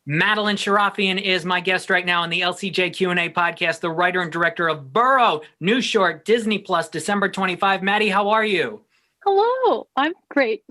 Madeline Sharafian is my guest right now on the LCJ Q&A podcast, the writer and director of Burrow, new short, Disney Plus, December 25. Maddie, how are you? Hello, I'm great.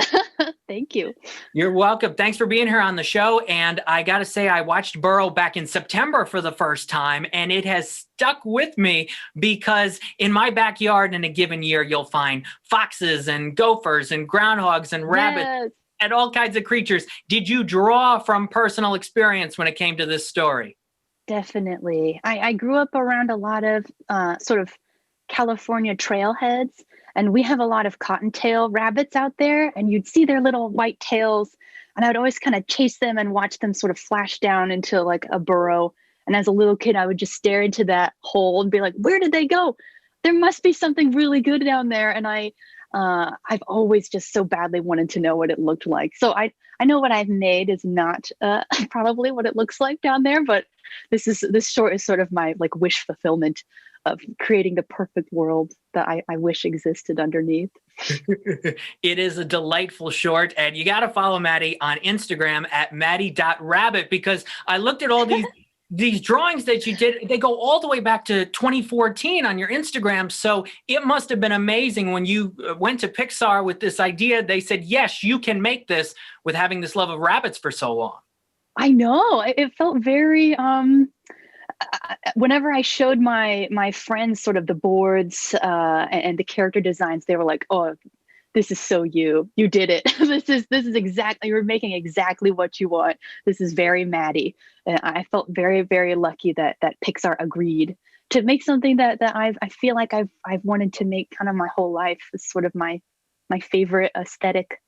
Thank you. You're welcome. Thanks for being here on the show. And I got to say, I watched Burrow back in September for the first time, and it has stuck with me because in my backyard in a given year, you'll find foxes and gophers and groundhogs and rabbits. Yes. And all kinds of creatures. Did you draw from personal experience when it came to this story? Definitely. I grew up around a lot of sort of California trailheads, and we have a lot of cottontail rabbits out there, and you'd see their little white tails, and I would always kind of chase them and watch them sort of flash down into like a burrow. And as a little kid, I would just stare into that hole and be like, where did they go? There must be something really good down there. And I've always just so badly wanted to know what it looked like. So I know what I've made is not probably what it looks like down there, but this short is sort of my like wish fulfillment of creating the perfect world that I wish existed underneath. It is a delightful short, and you got to follow Maddie on Instagram at maddie.rabbit, because I looked at all these drawings that you did. They go all the way back to 2014 on your Instagram. So it must have been amazing when you went to Pixar with this idea. They said, yes, you can make this with having this love of rabbits for so long. I know. It felt very, whenever I showed my friends sort of the boards and the character designs, they were like, oh, this is so you did it. This is exactly, you're making exactly what you want. This is very Maddie. And I felt very, very lucky that Pixar agreed to make something that I feel like I've wanted to make kind of my whole life. It's sort of my favorite aesthetic.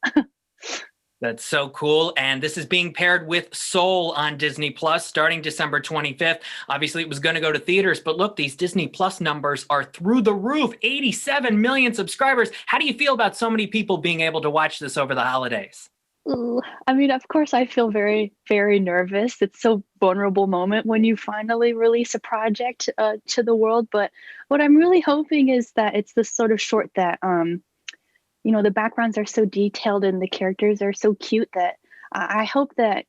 That's so cool. And this is being paired with Soul on Disney Plus starting December 25th. Obviously, it was going to go to theaters, but look, these Disney Plus numbers are through the roof. 87 million subscribers. How do you feel about so many people being able to watch this over the holidays? Ooh, I mean, of course, I feel very, very nervous. It's so vulnerable moment when you finally release a project to the world. But what I'm really hoping is that it's this sort of short that the backgrounds are so detailed and the characters are so cute that I hope that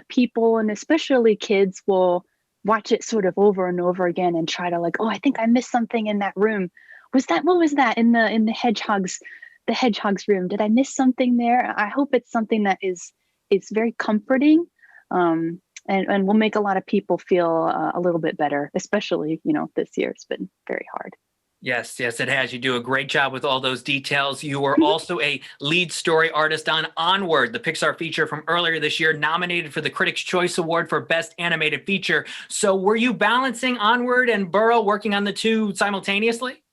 people, and especially kids, will watch it sort of over and over again and try to like, oh, I think I missed something in that room. What was that in the hedgehog's room? Did I miss something there? I hope it's something that is very comforting and will make a lot of people feel a little bit better, especially, this year. It's been very hard. Yes, it has. You do a great job with all those details. You were also a lead story artist on Onward, the Pixar feature from earlier this year, nominated for the Critics' Choice Award for Best Animated Feature. So were you balancing Onward and Burrow, working on the two simultaneously?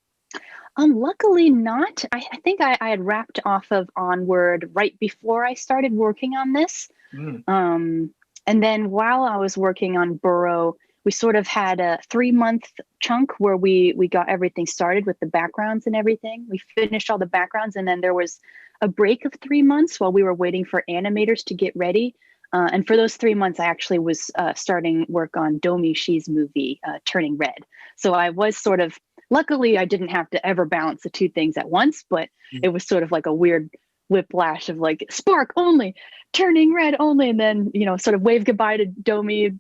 Luckily not. I think I had wrapped off of Onward right before I started working on this. And then while I was working on Burrow, we sort of had a 3-month chunk where we got everything started with the backgrounds and everything. We finished all the backgrounds, and then there was a break of 3 months while we were waiting for animators to get ready. And for those 3 months, I actually was starting work on Domi Shi's movie, Turning Red. So I was sort of, luckily I didn't have to ever balance the two things at once, but it was sort of like a weird whiplash of like Spark only, Turning Red only, and then, sort of wave goodbye to Domi,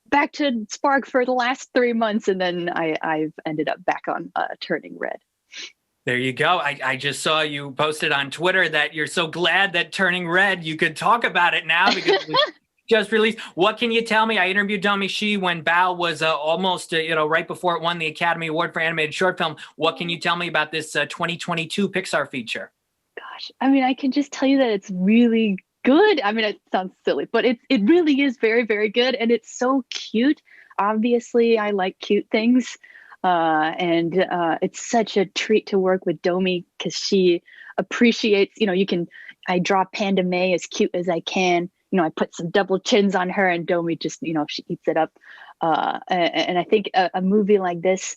back to Spark for the last 3 months, and then I've ended up back on Turning Red. There you go. I just saw you posted on Twitter that you're so glad that Turning Red, you could talk about it now because it was just released. What can you tell me? I interviewed Domi Shi when Bao was almost, right before it won the Academy Award for Animated Short Film. What can you tell me about this 2022 Pixar feature? Gosh, I mean, I can just tell you that it's really good. I mean, it sounds silly, but it really is very, very good. And it's so cute. Obviously, I like cute things. And it's such a treat to work with Domi because she appreciates, I draw Panda May as cute as I can. I put some double chins on her, and Domi just, she eats it up. And I think a movie like this,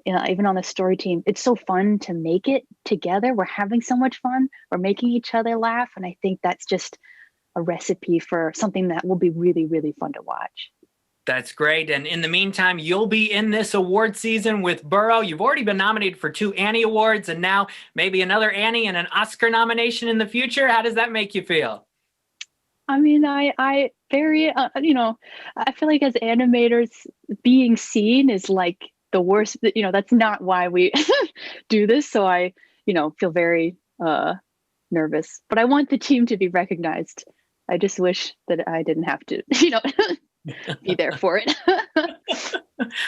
even on the story team, it's so fun to make it together. We're having so much fun. We're making each other laugh. And I think that's just a recipe for something that will be really, really fun to watch. That's great. And in the meantime, you'll be in this award season with Burrow. You've already been nominated for 2 Annie Awards, and now maybe another Annie and an Oscar nomination in the future. How does that make you feel? I mean, I very, I feel like as animators, being seen is like the worst, that's not why we do this. So I, feel very nervous, but I want the team to be recognized. I just wish that I didn't have to, be there for it.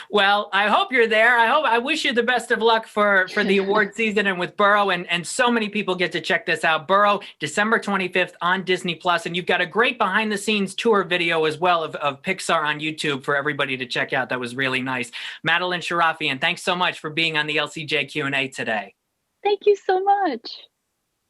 Well, I hope you're there. I wish you the best of luck for the award season and with Burrow, and so many people get to check this out. Burrow, December 25th on Disney Plus, and you've got a great behind the scenes tour video as well of Pixar on YouTube for everybody to check out. That was really nice. Madeline Sharafian, thanks so much for being on the LCJ Q&A today. Thank you so much.